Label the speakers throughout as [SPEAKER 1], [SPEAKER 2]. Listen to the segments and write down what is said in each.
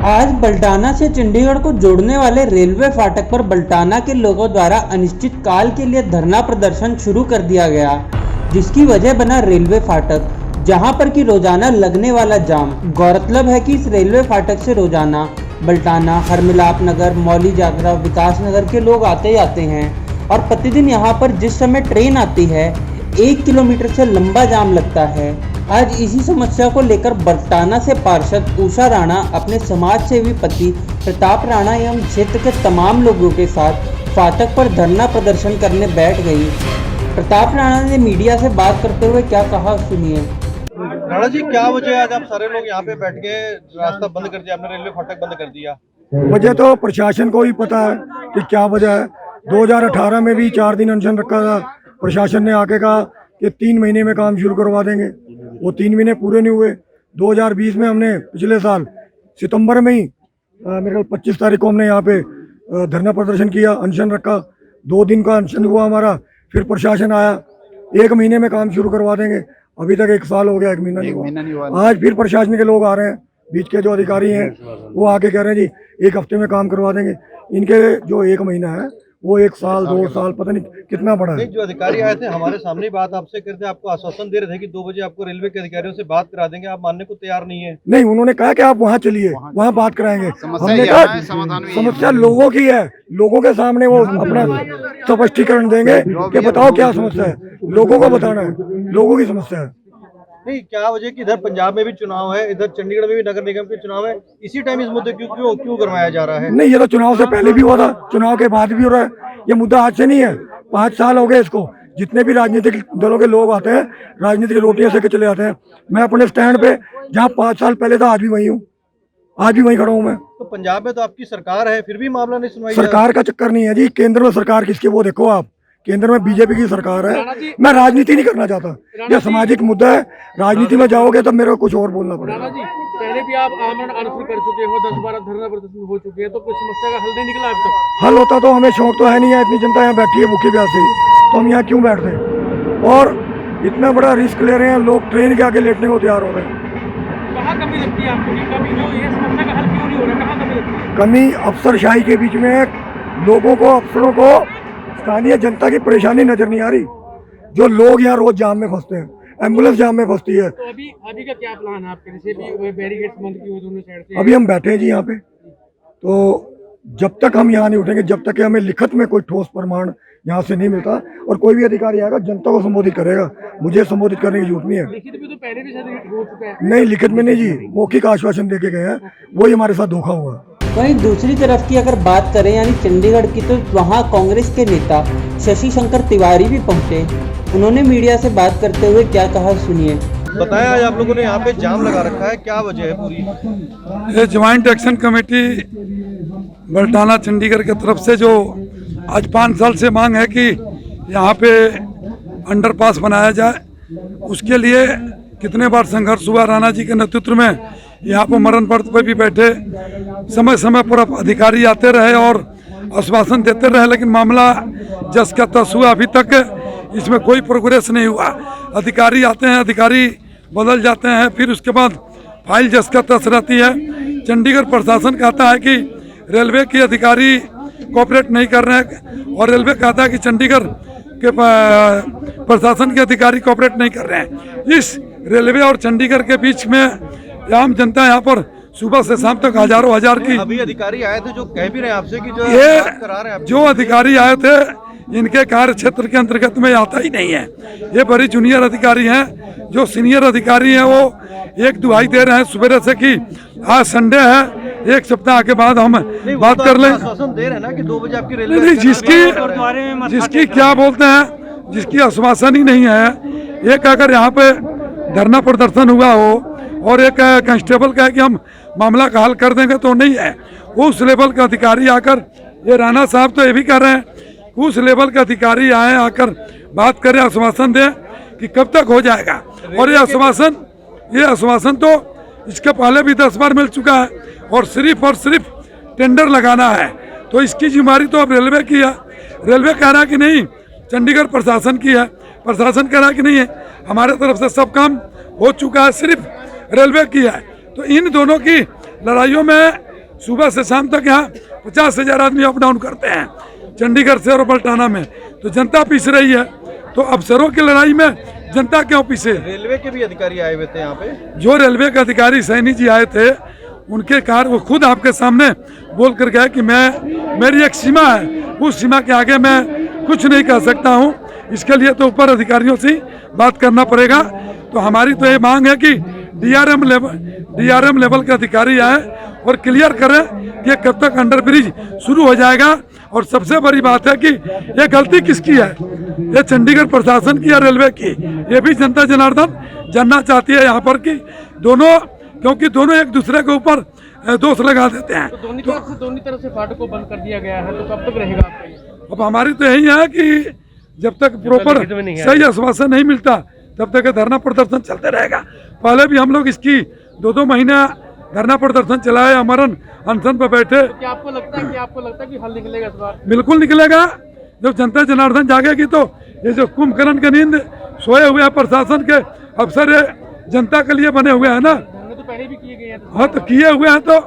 [SPEAKER 1] आज बल्टाना से चंडीगढ़ को जोड़ने वाले रेलवे फाटक पर बल्टाना के लोगों द्वारा अनिश्चित काल के लिए धरना प्रदर्शन शुरू कर दिया गया, जिसकी वजह बना रेलवे फाटक, जहां पर कि रोजाना लगने वाला जाम। गौरतलब है कि इस रेलवे फाटक से रोजाना बल्टाना, हरमिलाप नगर, मौली जागरा, विकास नगर के लोग आते जाते हैं और प्रतिदिन यहां पर जिस समय ट्रेन आती है 1 किलोमीटर से लंबा जाम लगता है। आज इसी समस्या को लेकर बल्टाना से पार्षद उषा राणा अपने समाज सेवी पति प्रताप राणा एवं क्षेत्र के तमाम लोगों के साथ फाटक पर धरना प्रदर्शन करने बैठ गई। प्रताप राणा ने मीडिया से बात करते हुए क्या कहा, सुनिए।
[SPEAKER 2] राणा जी, क्या वजह है आज आप सारे लोग यहाँ पे बैठ के रास्ता बंद कर दिया, आपने रेलवे फाटक बंद कर दिया?
[SPEAKER 3] वजह तो प्रशासन को ही पता है कि क्या वजह है। 2018 में भी 4 दिन अनशन रखा था, प्रशासन ने आके कहा कि 3 महीने में काम शुरू करवा देंगे। वो 3 महीने पूरे नहीं हुए। 2020 में हमने पिछले साल सितंबर में ही मेरे ख्याल 25 तारीख को हमने यहाँ पे धरना प्रदर्शन किया, अनशन रखा। 2 दिन का अनशन हुआ हमारा, फिर प्रशासन आया 1 महीने में काम शुरू करवा देंगे। अभी तक 1 साल हो गया, 1 महीना नहीं हुआ। आज फिर प्रशासन के लोग आ रहे हैं, बीच के जो अधिकारी हैं वो आके कह रहे हैं जी 1 हफ्ते में काम करवा देंगे। इनके जो 1 महीना है वो 1 साल 2 साल पता नहीं कितना बड़ा है।
[SPEAKER 2] जो अधिकारी आए थे हमारे सामने बात आपसे करते, आपको आश्वासन दे रहे थे कि 2 बजे आपको रेलवे के अधिकारियों से बात करा देंगे, आप मानने को तैयार नहीं है।
[SPEAKER 3] नहीं, उन्होंने कहा कि आप वहाँ चलिए, वहाँ बात कराएंगे। हमने कहा समस्या लोगों की है, लोगों के सामने वो अपना स्पष्टीकरण देंगे कि बताओ क्या समस्या है, लोगों को बताना है, लोगों की समस्या है।
[SPEAKER 2] नहीं, क्या वजह कि इधर पंजाब में भी चुनाव है, इधर चंडीगढ़ में भी नगर निगम के चुनाव है, इसी टाइम इस मुद्दे क्यों गरमाया जा रहा है?
[SPEAKER 3] नहीं, ये तो चुनाव से पहले भी हुआ था, चुनाव के बाद भी हो रहा है। ये मुद्दा आज से नहीं है, 5 साल हो गए इसको। जितने भी राजनीतिक दलों के लोग आते हैं, राजनीतिक रोटियां सेके चले जाते हैं। मैं अपने स्टैंड पे जहाँ 5 साल पहले था आज भी वही हूँ, आज भी वहीं खड़ा हूँ मैं।
[SPEAKER 2] तो पंजाब में तो आपकी सरकार है, फिर भी मामला नहीं सुनवाई।
[SPEAKER 3] सरकार का चक्कर नहीं है जी, केंद्र में सरकार किसकी, वो देखो आप, केंद्र में बीजेपी की सरकार है। मैं राजनीति नहीं करना चाहता, यह सामाजिक मुद्दा है। राजनीति में जाओगे तब मेरे को कुछ और बोलना पड़ेगा।
[SPEAKER 4] जी, पहले भी आप आमरण अनशन कर चुके हो, 10-12 धरना प्रदर्शन हो चुके हैं, तो कुछ समस्या का हल नहीं निकला अब तक?
[SPEAKER 3] हल होता तो हमें शौक तो है नहीं है, इतनी जनता यहाँ बैठी है भूखी प्यासी, तो हम यहाँ क्यों बैठते? और इतना बड़ा रिस्क ले रहे हैं लोग, ट्रेन के आगे लेटने को तैयार हो रहे हैं।
[SPEAKER 4] कहाँ कमी लगती है आपको कि कभी जो ये समस्या का हल क्यों नहीं हो रहा, कहाँ कमी लगती है?
[SPEAKER 3] कमी अफसरशाही के बीच में, लोगों को, अफसरों को स्थानीय जनता की परेशानी नजर नहीं आ रही। जो लोग यहाँ रोज जाम में फंसते हैं, एम्बुलेंस जाम में फंसती है।
[SPEAKER 4] तो अभी का क्या प्लान है आपके? जैसे भी बैरिकेड्स बंद किए हुए दोनों साइड से,
[SPEAKER 3] अभी हम बैठे हैं जी यहाँ पे, तो जब तक हम यहाँ नहीं उठेंगे, जब तक कि हमें लिखित में कोई ठोस प्रमाण यहाँ से नहीं मिलता, और कोई भी अधिकारी आएगा जनता को संबोधित करेगा, मुझे संबोधित करने की जरूरत नहीं है।
[SPEAKER 4] लिखित में तो पहले भी शायद हो चुका है।
[SPEAKER 3] नहीं, लिखित में नहीं जी, मौखिक आश्वासन देके गए हैं, वही हमारे साथ धोखा हुआ।
[SPEAKER 1] वहीं दूसरी तरफ की अगर बात करें यानी चंडीगढ़ की, तो वहां कांग्रेस के नेता शशि शंकर तिवारी भी पहुंचे। उन्होंने मीडिया से बात करते हुए क्या कहा, सुनिए।
[SPEAKER 2] बताया आज आप लोगों ने यहाँ पे जाम लगा रखा है, क्या वजह है पूरी?
[SPEAKER 5] ये joint action committee Baltana Chandigarh की तरफ से जो आज 5 साल से मांग है कि यहाँ पे अंडरपास बनाया जाए, उसके लिए कितने बार संघर्ष हुआ। राणा जी के नेतृत्व में यहाँ पर मरण पड़ पे भी बैठे, समय समय पर अधिकारी आते रहे और आश्वासन देते रहे, लेकिन मामला जस का तस हुआ, अभी तक इसमें कोई प्रोग्रेस नहीं हुआ। अधिकारी आते हैं, अधिकारी बदल जाते हैं, फिर उसके बाद फाइल जस का तस रहती है। चंडीगढ़ प्रशासन कहता है कि रेलवे के अधिकारी कोऑपरेट नहीं कर रहे हैं, और रेलवे कहता है कि चंडीगढ़ के प्रशासन के अधिकारी कोऑपरेट नहीं कर रहे हैं। इस रेलवे और चंडीगढ़ के बीच में आम जनता यहाँ पर सुबह से शाम तक हजारों हजार की।
[SPEAKER 2] अभी अधिकारी आए थे जो कह भी रहे हैं आपसे कि
[SPEAKER 5] जो अधिकारी आए थे इनके कार्य क्षेत्र के अंतर्गत में आता ही नहीं है। ये बड़ी जूनियर अधिकारी हैं, जो सीनियर अधिकारी हैं वो एक दुहाई दे रहे हैं सुबह से कि आज संडे है, 1 सप्ताह के बाद हम बात कर लें।
[SPEAKER 2] आश्वासन दे रहे हैं ना कि 2 बजे आपकी रेलवे
[SPEAKER 5] नहीं, जिसकी क्या बोलते हैं, जिसकी आश्वासन ही नहीं है। एक अगर यहाँ पे धरना प्रदर्शन हुआ हो और एक कांस्टेबल कहे कि हम मामला का हल कर देंगे, तो नहीं है। उस लेवल का अधिकारी आकर, ये राणा साहब तो ये भी कर रहे हैं, उस लेवल के अधिकारी आए, आकर बात करें, आश्वासन दें कि कब तक हो जाएगा। और ये आश्वासन तो इसके पहले भी 10 बार मिल चुका है, और सिर्फ टेंडर लगाना है। तो इसकी जिम्मेदारी तो अब रेलवे की है। रेलवे कह रहा है कि नहीं, चंडीगढ़ प्रशासन की है, प्रशासन कह रहा है कि नहीं है, हमारे तरफ से सब काम हो चुका है, सिर्फ रेलवे की है। तो इन दोनों की लड़ाइयों में सुबह से शाम तक यहाँ 50,000 आदमी अप डाउन करते हैं चंडीगढ़ से और बल्टाना में। तो जनता पीस रही है, तो अफसरों की लड़ाई में जनता क्यों पीछे?
[SPEAKER 2] रेलवे के भी अधिकारी आए हुए थे यहाँ पे।
[SPEAKER 5] जो रेलवे के अधिकारी सैनी जी आए थे, उनके कार वो खुद आपके सामने बोल कर गए कि मेरी एक सीमा है, उस सीमा के आगे मैं कुछ नहीं कह सकता हूँ। इसके लिए तो ऊपर अधिकारियों से बात करना पड़ेगा। तो हमारी तो ये मांग है कि डीआरएम लेवल के अधिकारी आए और क्लियर करें कि कब तक अंडर ब्रिज शुरू हो जाएगा। और सबसे बड़ी बात है कि ये गलती किसकी है, ये चंडीगढ़ प्रशासन की या रेलवे की? ये भी जनता जनार्दन जानना चाहती है यहाँ पर कि दोनों, क्योंकि दोनों एक दूसरे के ऊपर दोष लगा देते हैं।
[SPEAKER 4] तो दोनों तरफ से फाटक को बंद कर दिया गया है, तो कब तक रहेगा आपका ये?
[SPEAKER 5] अब हमारी तो यही है कि जब तक प्रॉपर सही आश्वासन नहीं मिलता तब तक धरना प्रदर्शन चलते रहेगा। पहले भी हम लोग इसकी 2-2 महीना धरना प्रदर्शन चलाए, अमरन अनशन पर बैठे।
[SPEAKER 4] क्या आपको लगता है कि हल निकलेगा इस बार?
[SPEAKER 5] बिल्कुल निकलेगा। जब जनता जनार्दन जागेगी तो ये जो कुंभकर्ण की नींद सोए हुए हैं प्रशासन के अफसर, ये जनता के लिए बने हुए हैं ना।
[SPEAKER 4] तो पहले भी किए गए हैं।
[SPEAKER 5] हाँ, तो किए हुए हैं, तो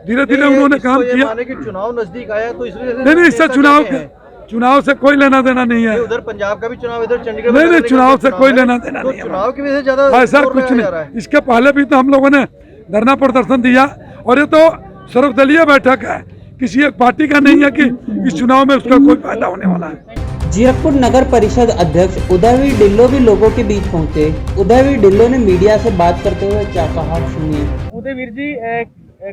[SPEAKER 5] धीरे धीरे उन्होंने काम किया।
[SPEAKER 2] माने कि चुनाव नजदीक आया तो इस वजह से
[SPEAKER 5] नहीं, इससे चुनाव से कोई लेना देना नहीं है।
[SPEAKER 2] उधर पंजाब का भी चुनाव, इधर चंडीगढ़
[SPEAKER 5] नहीं, चुनाव से कोई लेना देना
[SPEAKER 2] तो
[SPEAKER 5] नहीं है।
[SPEAKER 2] चुनाव की वजह से ज्यादा
[SPEAKER 5] ऐसा कुछ नहीं। इसके पहले भी तो हम लोगों ने धरना प्रदर्शन दिया, और ये तो सर्वदलीय बैठक है, किसी एक पार्टी का नहीं है कि इस चुनाव में उसका कोई फायदा होने वाला है।
[SPEAKER 1] जीरकपुर नगर परिषद अध्यक्ष उदयवीर ढिल्लो भी लोगों के बीच पहुंचे। उदयवीर ढिल्लो ने मीडिया से बात करते हुए क्या कहा, सुनिए।
[SPEAKER 4] उदयवीर जी,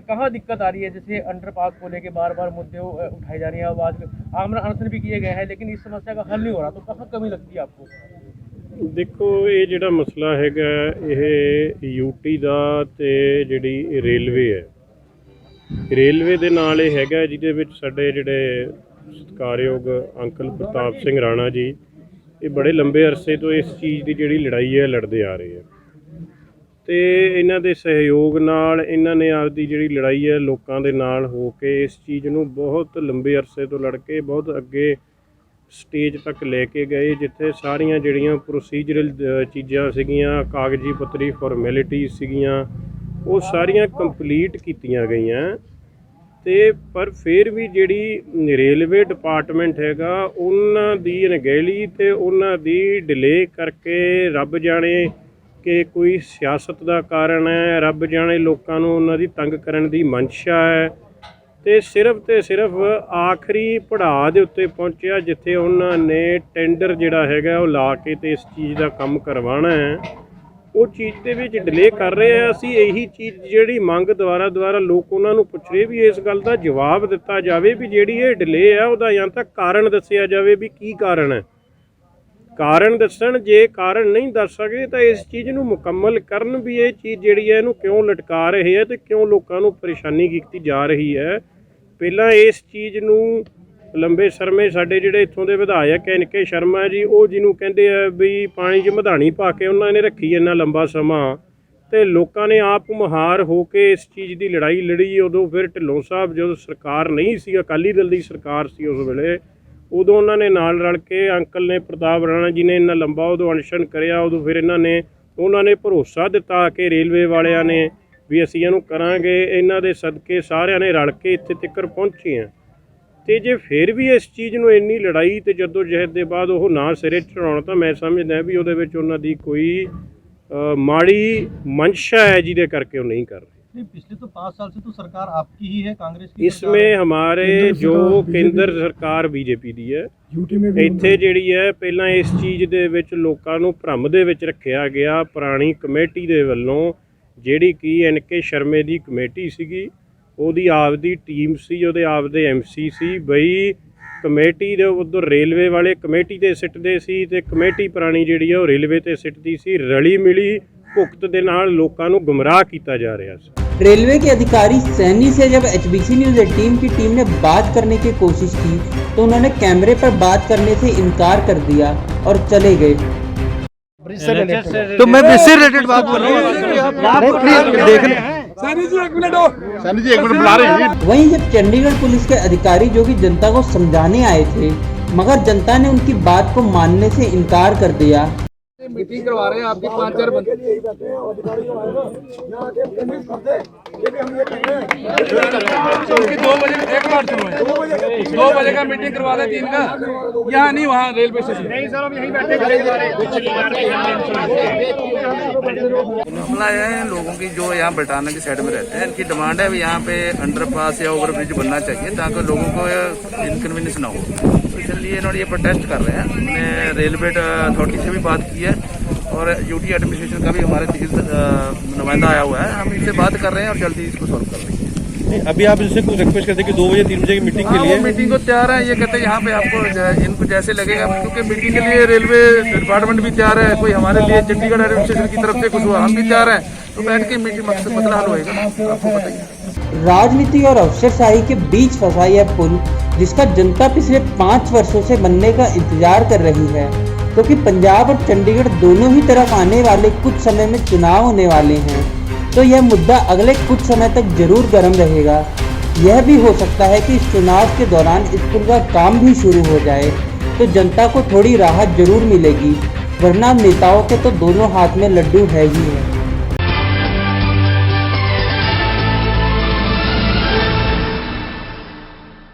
[SPEAKER 4] कहाँ दिक्कत आ रही है? जैसे अंडरपास को लेके बार मुद्दे उठाई जा रही है, आवाज आमरण अनशन भी किए गए हैं, लेकिन इस समस्या का हल नहीं हो रहा, तो कहाँ कमी लगती है आपको?
[SPEAKER 6] देखो, ये ਜਿਹੜਾ ਮਸਲਾ ਹੈਗਾ ਇਹ यूटी ਦਾ ਤੇ ਜਿਹੜੀ ਰੇਲਵੇ ਹੈ, ਰੇਲਵੇ ਦੇ ਨਾਲ ਇਹ ਹੈਗਾ ਜਿਹਦੇ ਵਿੱਚ ਸਾਡੇ ਜਿਹੜੇ ਸਤਿਕਾਰਯੋਗ ਅੰਕਲ ਪ੍ਰਤਾਪ ਸਿੰਘ ਰਾਣਾ ਜੀ, ਇਹ ਬੜੇ ਲੰਬੇ ਅਰਸੇ ਤੋਂ ਇਸ ਚੀਜ਼ ਦੀ ਜਿਹੜੀ ਲੜਾਈ ਹੈ ਲੜਦੇ ਆ ਰਹੇ ਹੈ, ਤੇ ਇਹਨਾਂ ਦੇ ਸਹਿਯੋਗ ਨਾਲ ਇਹਨਾਂ ਨੇ ਆਪਦੀ ਜਿਹੜੀ ਲੜਾਈ ਹੈ ਲੋਕਾਂ ਦੇ ਨਾਲ ਹੋ ਕੇ ਇਸ ਚੀਜ਼ ਨੂੰ ਬਹੁਤ ਲੰਬੇ ਅਰਸੇ ਤੋਂ ਲੜ ਕੇ ਬਹੁਤ ਅੱਗੇ ਸਟੇਜ ਤੱਕ ਲੈ ਕੇ ਗਏ, ਜਿੱਥੇ ਸਾਰੀਆਂ ਜਿਹੜੀਆਂ ਪ੍ਰੋਸੀਜਰਲ ਚੀਜ਼ਾਂ ਸੀਗੀਆਂ, ਕਾਗਜ਼ੀ ਪੱਤਰੀ ਫਾਰਮੈਲਿਟੀਜ਼ ਸੀਗੀਆਂ, ਉਹ ਸਾਰੀਆਂ ਕੰਪਲੀਟ ਕੀਤੀਆਂ ਗਈਆਂ। ਤੇ ਪਰ ਫਿਰ ਵੀ ਜਿਹੜੀ ਰੇਲਵੇ ਡਿਪਾਰਟਮੈਂਟ ਹੈਗਾ, ਉਹਨਾਂ ਦੀ ਅਣਗਹਿਲੀ ਤੇ ਉਹਨਾਂ ਦੀ ਡਿਲੇ ਕਰਕੇ, ਰੱਬ ਜਾਣੇ ਕਿ ਕੋਈ ਸਿਆਸਤ ਦਾ ਕਾਰਨ ਹੈ, ਰੱਬ ਜਾਣੇ ਲੋਕਾਂ ਨੂੰ ਉਹਨਾਂ ਦੀ ਤੰਗ ਕਰਨ ਦੀ ਮਨਸ਼ਾ ਹੈ, ਤੇ ਸਿਰਫ ਆਖਰੀ ਪੜਾਅ ਦੇ ਉੱਤੇ ਪਹੁੰਚਿਆ ਜਿੱਥੇ ਉਹਨਾਂ ਨੇ ਟੈਂਡਰ ਜਿਹੜਾ ਹੈਗਾ ਉਹ ਲਾ ਕੇ ਤੇ ਇਸ ਚੀਜ਼ ਦਾ ਕੰਮ ਕਰਵਾਉਣਾ ਹੈ, ਉਹ ਚੀਜ਼ ਦੇ ਵਿੱਚ ਡਿਲੇ ਕਰ ਰਹੇ ਆ। ਅਸੀਂ ਇਹੀ ਚੀਜ਼ ਜਿਹੜੀ ਮੰਗ ਦੁਆਰਾ ਲੋਕ ਉਹਨਾਂ ਨੂੰ ਪੁੱਛ ਰਹੇ ਵੀ ਇਸ ਗੱਲ ਦਾ ਜਵਾਬ ਦਿੱਤਾ ਜਾਵੇ ਵੀ ਜਿਹੜੀ ਇਹ ਡਿਲੇ ਆ ਉਹਦਾ ਜਾਂ ਤਾਂ ਕਾਰਨ ਦੱਸਿਆ ਜਾਵੇ ਵੀ ਕੀ ਕਾਰਨ ਹੈ। ਕਾਰਨ ਦੱਸਣ, ਜੇ ਕਾਰਨ ਨਹੀਂ ਦੱਸ ਸਕਦੇ ਤਾਂ ਇਸ ਚੀਜ਼ ਨੂੰ ਮੁਕੰਮਲ ਕਰਨ ਵੀ ਇਹ ਚੀਜ਼ ਜਿਹੜੀ ਹੈ ਇਹਨੂੰ ਕਿਉਂ ਲਟਕਾ ਰਹੇ ਹੈ ਤੇ ਕਿਉਂ ਲੋਕਾਂ ਨੂੰ ਪਰੇਸ਼ਾਨੀ ਕੀਤੀ ਜਾ ਰਹੀ ਹੈ। ਪਹਿਲਾਂ ਇਸ ਚੀਜ਼ ਨੂੰ ਲੰਬੇ ਸਮੇਂ ਸਾਡੇ ਜਿਹੜੇ ਇੱਥੋਂ ਦੇ ਵਿਧਾਇਕ NK ਸ਼ਰਮਾ ਜੀ, ਉਹ ਜਿਹਨੂੰ ਕਹਿੰਦੇ ਆ ਵੀ ਪਾਣੀ 'ਚ ਮਧਾਣੀ ਪਾ ਕੇ ਉਹਨਾਂ ਨੇ ਰੱਖੀ ਇੰਨਾ ਲੰਬਾ ਸਮਾਂ, ਤੇ ਲੋਕਾਂ ਨੇ ਆਪ ਮੁਹਾਰ ਹੋ ਕੇ ਇਸ ਚੀਜ਼ ਦੀ ਲੜਾਈ ਲੜੀ। ਉਦੋਂ ਫਿਰ ਢਿੱਲੋਂ ਸਾਹਿਬ ਜਦੋਂ ਸਰਕਾਰ ਨਹੀਂ ਸੀ, ਅਕਾਲੀ ਦਲ ਦੀ ਸਰਕਾਰ ਸੀ ਉਸ ਵੇਲੇ, ਉਦੋਂ ਉਹਨਾਂ ਨੇ ਨਾਲ ਰਲ ਕੇ ਅੰਕਲ ਨੇ ਪ੍ਰਤਾਪ ਰਾਣਾ ਜੀ ਨੇ ਇੰਨਾ ਲੰਬਾ ਉਦੋਂ ਅਨਸ਼ਨ ਕਰਿਆ। ਉਦੋਂ ਫਿਰ ਉਹਨਾਂ ਨੇ ਭਰੋਸਾ ਦਿੱਤਾ ਕਿ ਰੇਲਵੇ ਵਾਲਿਆਂ ਨੇ ਵੀ ਅਸੀਂ ਇਹਨੂੰ ਕਰਾਂਗੇ। ਇਹਨਾਂ ਦੇ ਸਦਕੇ ਸਾਰਿਆਂ ਨੇ ਰਲ ਕੇ ਇੱਥੇ ਤੱਕ ਪਹੁੰਚੇ ਆ। ਤੇ ਜੇ ਫਿਰ ਵੀ ਇਸ ਚੀਜ਼ ਨੂੰ ਇੰਨੀ ਲੜਾਈ ਤੇ ਜਦੋਂ ਜਹਿਦ ਦੇ ਬਾਅਦ ਉਹ ਨਾ ਸਿਰੇ ਚੜਾਉਣ, ਤਾਂ ਮੈਂ ਸਮਝਦਾ ਵੀ ਉਹਦੇ ਵਿੱਚ ਉਹਨਾਂ ਦੀ ਕੋਈ ਮਾੜੀ ਮਨਸ਼ਾ है जिसके करके वो नहीं कर रहे।
[SPEAKER 2] पिछले तो 5 साल से तो सरकार आपकी ही है, कांग्रेस की।
[SPEAKER 6] इसमें हमारे जो केंद्र सरकार बीजेपी ਦੀ ਹੈ, ਇੱਥੇ ਜਿਹੜੀ ਹੈ ਪਹਿਲਾਂ ਇਸ ਚੀਜ਼ ਦੇ ਵਿੱਚ ਲੋਕਾਂ ਨੂੰ ਭਰਮ ਦੇ ਵਿੱਚ ਰੱਖਿਆ ਗਿਆ ਪੁਰਾਣੀ ਕਮੇਟੀ ਦੇ ਵੱਲੋਂ, ਜਿਹੜੀ ਕਿ NK ਸ਼ਰਮੇ ਦੀ ਕਮੇਟੀ ਸੀਗੀ, ਉਹਦੀ ਆਪਦੀ ਟੀਮ ਸੀ, ਉਹਦੇ ਆਪਦੇ MC ਸੀ, ਬਈ ਕਮੇਟੀ ਦੇ ਉਧਰ ਰੇਲਵੇ ਵਾਲੇ ਕਮੇਟੀ ਤੇ ਸਿੱਟਦੇ ਸੀ ਤੇ ਕਮੇਟੀ ਪੁਰਾਣੀ ਜਿਹੜੀ ਹੈ ਉਹ ਰੇਲਵੇ ਤੇ ਸਿੱਟਦੀ ਸੀ। ਰਲੀ ਮਿਲੀ ਭੁਗਤ ਦੇ ਨਾਲ ਲੋਕਾਂ ਨੂੰ ਗੁੰਮਰਾਹ ਕੀਤਾ ਜਾ ਰਿਹਾ ਸੀ।
[SPEAKER 1] रेलवे के अधिकारी सैनी से जब HBC न्यूज 18 की टीम ने बात करने की कोशिश की तो उन्होंने कैमरे पर बात करने से इनकार कर दिया और चले गए।
[SPEAKER 2] तो मैं इससे रिलेटेड बात कर रहा हूँ।
[SPEAKER 5] सैनी जी एक मिनट बुला रहे हैं।
[SPEAKER 1] वहीं जब चंडीगढ़ पुलिस के अधिकारी जो कि जनता को समझाने आए थे, मगर जनता ने उनकी बात को मानने से इनकार कर दिया।
[SPEAKER 7] मीटिंग करवा रहे हैं आपके 5-4 बंदे। उनकी 2 बजे एक बार सुनो, 2 बजे का मीटिंग करवा दे 3 का, यहाँ नहीं वहाँ रेलवे स्टेशन। नहीं सर, हम यहीं बैठे
[SPEAKER 8] मामला है लोगों की जो यहाँ बल्टाना की साइड में रहते हैं, इनकी डिमांड है यहाँ पे अंडरपास या ओवरब्रिज बनना चाहिए ताकि लोगों को इनकन्वीनियंस ना हो। तो इसलिए इन्होंने ये प्रोटेस्ट कर रहे हैं। हमने रेलवे अथॉरिटी से भी बात की है और यूटी एडमिनिस्ट्रेशन का भी हमारे नुमाइंदा आया हुआ है। हम इनसे बात कर रहे हैं और जल्दी इसको सॉल्व कर लेंगे।
[SPEAKER 2] अभी आप इनसे कुछ रिक्वेस्ट करते हैं कि 2 बजे 3 बजे की मीटिंग के लिए?
[SPEAKER 8] मीटिंग को तैयार है, ये कहते हैं यहाँ पे आपको इनको जैसे लगेगा, क्योंकि मीटिंग के लिए रेलवे डिपार्टमेंट भी तैयार है, कोई हमारे लिए चंडीगढ़ एडमिनिस्ट्रेशन की तरफ से कुछ हुआ, हम भी तैयार हैं। तो बैठ के मीटिंग मसला हल होएगा, आपको बताइए।
[SPEAKER 1] राजनीति और अफसरशाही के बीच फंसा यह पुल, जिसका जनता पिछले 5 वर्षों से बनने का इंतजार कर रही है, क्योंकि पंजाब और चंडीगढ़ दोनों ही तरफ आने वाले कुछ समय में चुनाव होने वाले हैं। तो यह मुद्दा अगले कुछ समय तक जरूर गर्म रहेगा। यह भी हो सकता है कि इस चुनाव के दौरान इस पुल का काम भी शुरू हो जाए, तो जनता को थोड़ी राहत जरूर मिलेगी, वरना नेताओं के तो दोनों हाथ में लड्डू है ही है।